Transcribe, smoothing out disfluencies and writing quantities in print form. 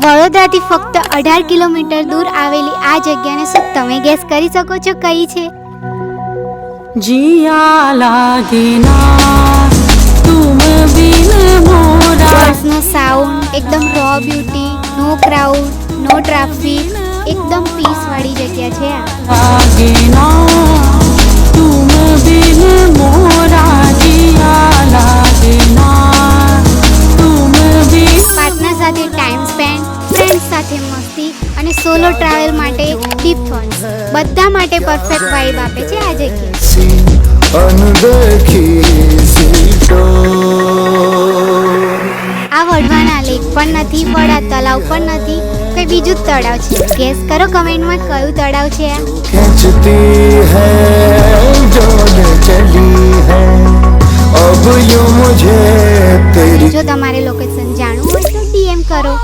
વડોદરાથી ફક્ત 18 કિલોમીટર દૂર આવેલી આ જગ્યાને શું તમે ગેસ કરી શકો છો કઈ છે? जिया लागे ना तुम बिन मोरा। બસનો સાઉન્ડ એકદમ રો બ્યુટી, નો ક્રાઉડ, નો ટ્રાફિક, એકદમ પીસ વાળી જગ્યા છે આ. लागे ना तुम बिन मोरा। जिया लागे ना तुम बिन। પાર્ટનર સાથે ટાઈમ સ્પેન્ડ, ફ્રેન્ડ્સ સાથે મસ્તી અને સોલો ટ્રાવેલ માટે ડીપ ફન, બધા માટે પરફેક્ટ વાઇબ આપે છે આ જગ્યા. આ વઢવાના લેક પણ નથી, વડા તળાવ પણ નથી, કઈ બીજું જ તળાવ છે. ગેસ કરો કમેન્ટમાં કયું તળાવ છે આ. खींचती है जो ये चली है अब यूं मुझे तेरी। જો તમારે લોકેશન જાણવું હોય તો DM કરો.